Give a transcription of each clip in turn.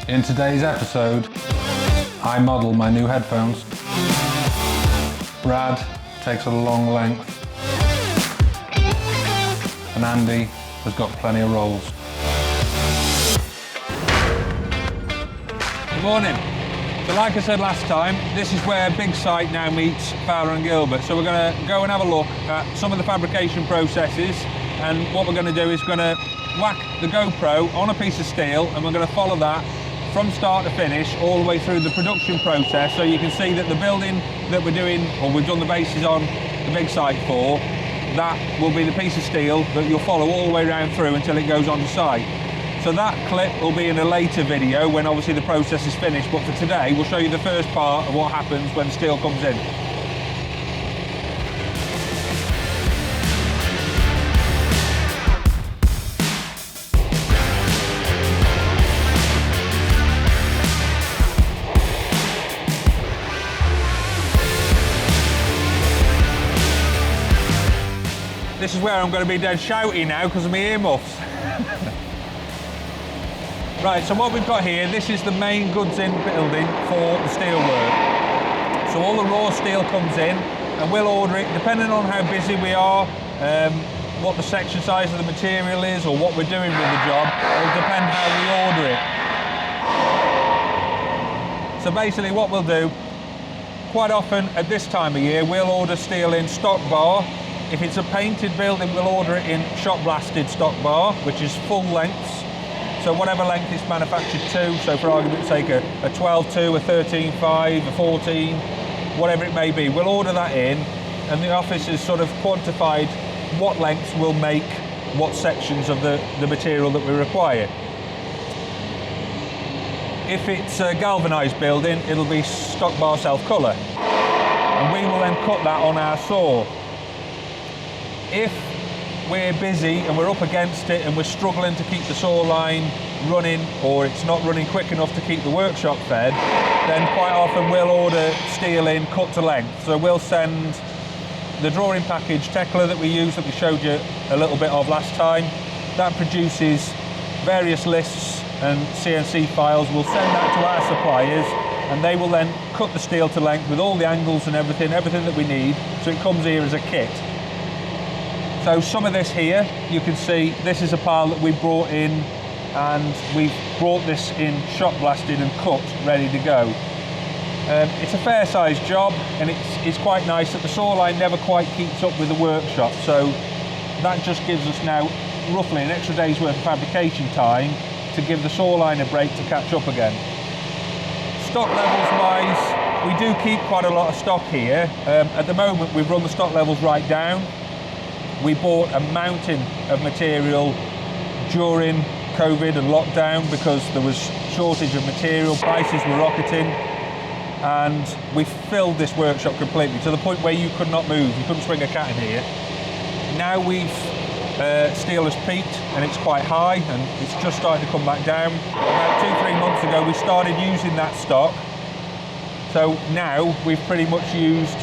In today's episode, I model my new headphones. Brad takes a long length. And Andy has got plenty of rolls. Good morning. So like I said last time, this is where Big Site now meets Fowler Gilbert. So we're going to go and have a look at some of the fabrication processes, and what we're going to do is going to whack the GoPro on a piece of steel, and we're going to follow that from start to finish all the way through the production process, so you can see that the building that we're doing, or we've done the bases on the Big Site for, that will be the piece of steel that you'll follow all the way around through until it goes onto site. So that clip will be in a later video when obviously the process is finished, but for today we'll show you the first part of what happens when steel comes in. This is where I'm going to be dead shouty now because of my earmuffs. Right, so what we've got here, this is the main goods in building for the steel work. So all the raw steel comes in and we'll order it depending on how busy we are, what the section size of the material is, or what we're doing with the job. It'll depend how we order it. So basically what we'll do, quite often at this time of year, we'll order steel in stock bar. If it's a painted building, we'll order it in shot blasted stock bar, which is full lengths. So whatever length it's manufactured to, so for argument's sake, a 12.2, a 13.5, a 14, whatever it may be, we'll order that in, and the office has sort of quantified what lengths will make what sections of the material that we require. If it's a galvanised building, it'll be stock bar self-colour, and we will then cut that on our saw. If we're busy and we're up against it and we're struggling to keep the saw line running, or it's not running quick enough to keep the workshop fed, then quite often we'll order steel in cut to length. So we'll send the drawing package Tekla that we use, that we showed you a little bit of last time. That produces various lists and CNC files. We'll send that to our suppliers, and they will then cut the steel to length with all the angles and everything that we need, so it comes here as a kit. So some of this here, you can see this is a pile that we brought in, and we've brought this in shot blasted and cut, ready to go. It's a fair sized job, and it's quite nice that the saw line never quite keeps up with the workshop, so that just gives us now roughly an extra day's worth of fabrication time to give the saw line a break to catch up again. Stock levels wise, we do keep quite a lot of stock here. At the moment we've run the stock levels right down. We bought a mountain of material during COVID and lockdown because there was shortage of material, prices were rocketing, and we filled this workshop completely to the point where you could not move, you couldn't swing a cat in here. Now steel has peaked and it's quite high, and it's just starting to come back down. About 2-3 months ago we started using that stock, so now we've pretty much used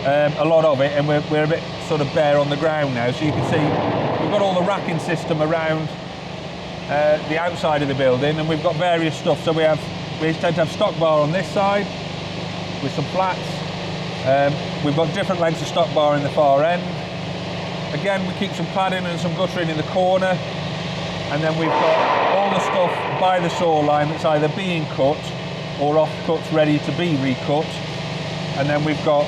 a lot of it, and we're a bit sort of bare on the ground now. So you can see we've got all the racking system around the outside of the building, and we've got various stuff. So we tend to have stock bar on this side with some flats. We've got different lengths of stock bar in the far end. Again, we keep some cladding and some guttering in the corner, and then we've got all the stuff by the saw line that's either being cut or off cuts ready to be recut. And then we've got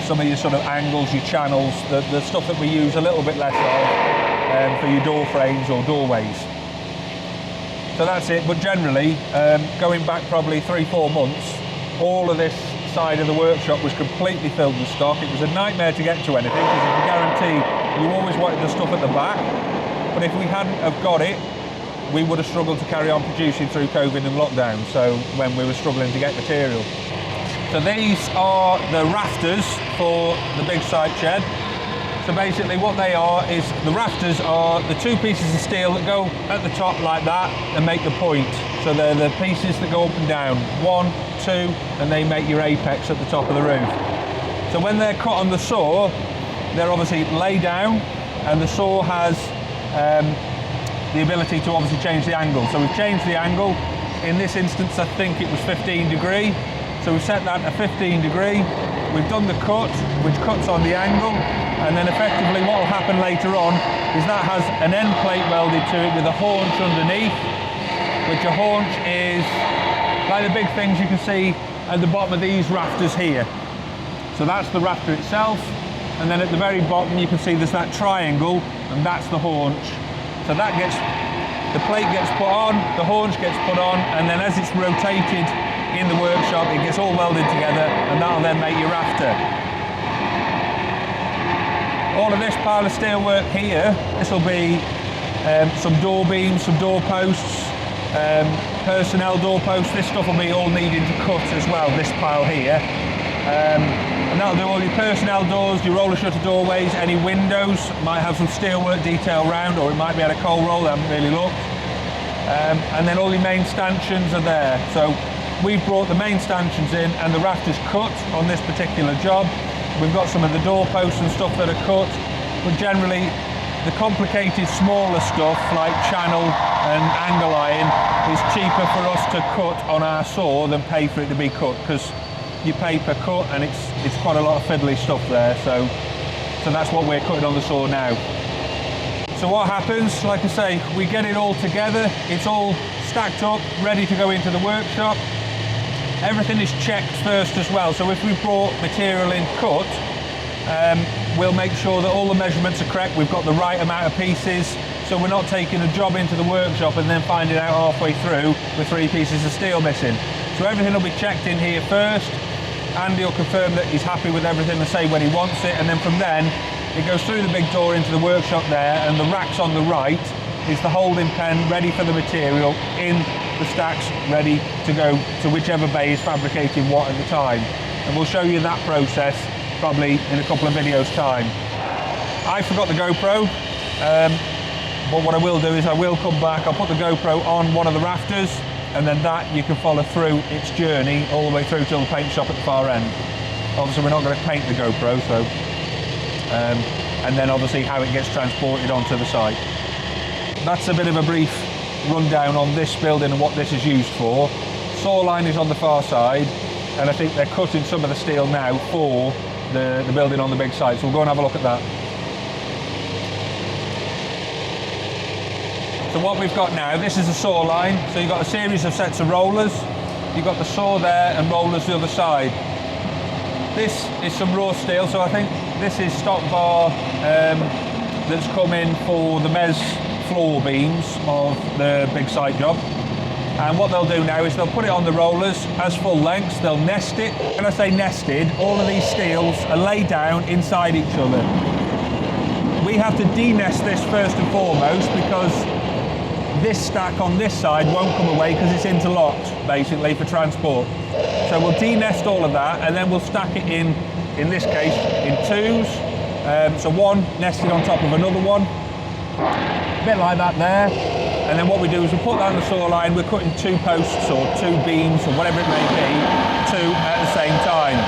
some of your sort of angles, your channels, the stuff that we use a little bit less of for your door frames or doorways. So that's it, but generally, going back probably 3-4 months, all of this side of the workshop was completely filled with stock. It was a nightmare to get to anything, because I can guarantee you always wanted the stuff at the back, but if we hadn't have got it, we would have struggled to carry on producing through COVID and lockdown, so when we were struggling to get material. So these are the rafters for the Big Site shed. So basically what they are is, the rafters are the two pieces of steel that go at the top like that and make the point. So they're the pieces that go up and down, 1, 2, and they make your apex at the top of the roof. So when they're cut on the saw, they're obviously laid down, and the saw has the ability to obviously change the angle. So we've changed the angle. In this instance, I think it was 15 degree. So we've set that to 15 degree. We've done the cut, which cuts on the angle, and then effectively what will happen later on is that has an end plate welded to it with a haunch underneath, which a haunch is like the big things you can see at the bottom of these rafters here. So that's the rafter itself, and then at the very bottom you can see there's that triangle, and that's the haunch. So that gets, the plate gets put on, the haunch gets put on, and then as it's rotated in the workshop, it gets all welded together, and that'll then make your rafter. All of this pile of steel work here, this will be some door beams, some door posts, personnel door posts. This stuff will be all needing to cut as well, this pile here. And that'll do all your personnel doors, your roller shutter doorways, any windows, might have some steel work detail around, or it might be at a coal roll, I haven't really looked. And then all your main stanchions are there. So we've brought the main stanchions in and the rafters cut on this particular job. We've got some of the door posts and stuff that are cut, but generally the complicated smaller stuff like channel and angle iron is cheaper for us to cut on our saw than pay for it to be cut, because you pay per cut and it's quite a lot of fiddly stuff there. So that's what we're cutting on the saw now. So what happens, like I say, we get it all together, it's all stacked up, ready to go into the workshop. Everything is checked first as well, so if we brought material in cut, we'll make sure that all the measurements are correct, we've got the right amount of pieces, so we're not taking a job into the workshop and then finding out halfway through with 3 pieces of steel missing. So everything will be checked in here first. Andy will confirm that he's happy with everything and say when he wants it, and then from then it goes through the big door into the workshop there, and the racks on the right is the holding pen ready for the material in the stacks, ready to go to whichever bay is fabricating what at the time. And we'll show you that process probably in a couple of videos time. I forgot the GoPro, but what I will do is I will come back, I'll put the GoPro on one of the rafters, and then that you can follow through its journey all the way through till the paint shop at the far end. Obviously we're not going to paint the GoPro, so and then obviously how it gets transported onto the site. That's a bit of a brief rundown on this building and what this is used for. Saw line is on the far side, and I think they're cutting some of the steel now for the building on the big site, so we'll go and have a look at that. So what we've got now, this is a saw line, so you've got a series of sets of rollers, you've got the saw there and rollers the other side. This is some raw steel, so I think this is stock bar that's come in for the mez floor beams of the big site job. And what they'll do now is they'll put it on the rollers as full lengths, they'll nest it. When I say nested, all of these steels are laid down inside each other. We have to de-nest this first and foremost because this stack on this side won't come away because it's interlocked basically for transport. So we'll de-nest all of that and then we'll stack it in this case, in twos. So one nested on top of another one, a bit like that there. And then what we do is we put that on the saw line, we're cutting 2 posts or 2 beams or whatever it may be, 2 at the same time.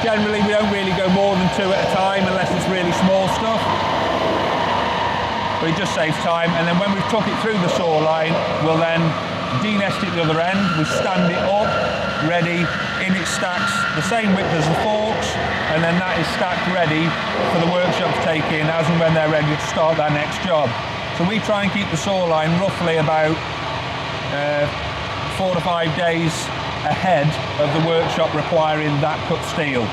Generally we don't really go more than 2 at a time unless it's really small stuff. But it just saves time, and then when we've took it through the saw line, we'll then de-nest it the other end, we stand it up, ready, in it stacks the same width as the forks, and then that is stacked ready for the workshop to take in as and when they're ready to start their next job. So we try and keep the saw line roughly about 4 to 5 days ahead of the workshop requiring that cut steel.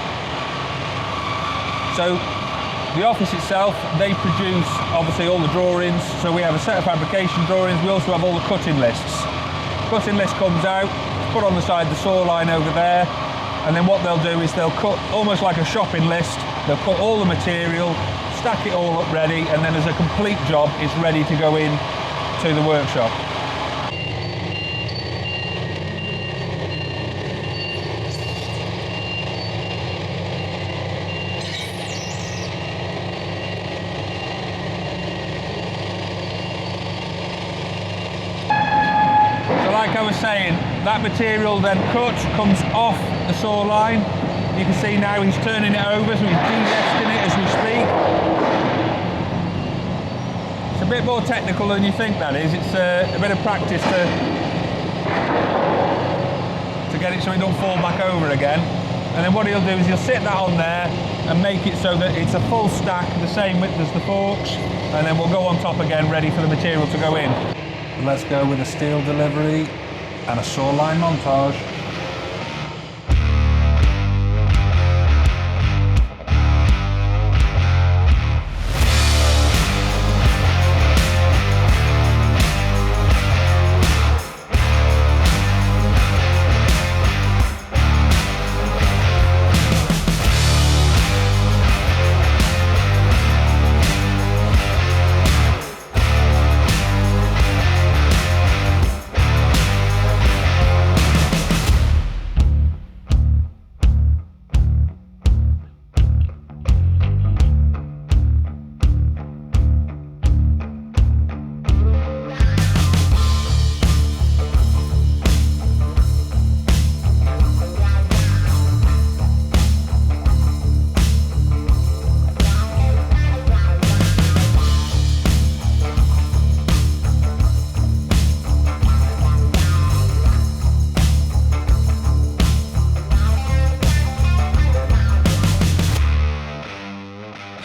So the office itself, they produce obviously all the drawings, so we have a set of fabrication drawings, we also have all the cutting lists. Cutting list comes out, put on the side of the saw line over there, and then what they'll do is they'll cut almost like a shopping list, they'll cut all the material, stack it all up ready, and then as a complete job it's ready to go in to the workshop. Like I was saying, that material then cut comes off the saw line. You can see now he's turning it over, so he's de-nesting it as we speak. It's a bit more technical than you think, that is. It's a bit of practice to get it so it don't fall back over again. And then what he'll do is he'll sit that on there and make it so that it's a full stack, the same width as the forks, and then we'll go on top again, ready for the material to go in. Let's go with a steel delivery and a saw line montage.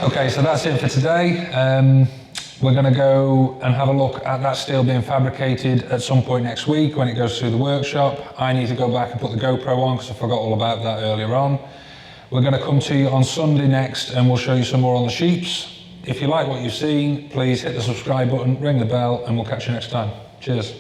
Okay, so that's it for today. We're going to go and have a look at that steel being fabricated at some point next week when it goes through the workshop. I need to go back and put the GoPro on because I forgot all about that earlier on. We're going to come to you on Sunday next and we'll show you some more on the sheets. If you like what you've seen, please hit the subscribe button, ring the bell, and we'll catch you next time. Cheers.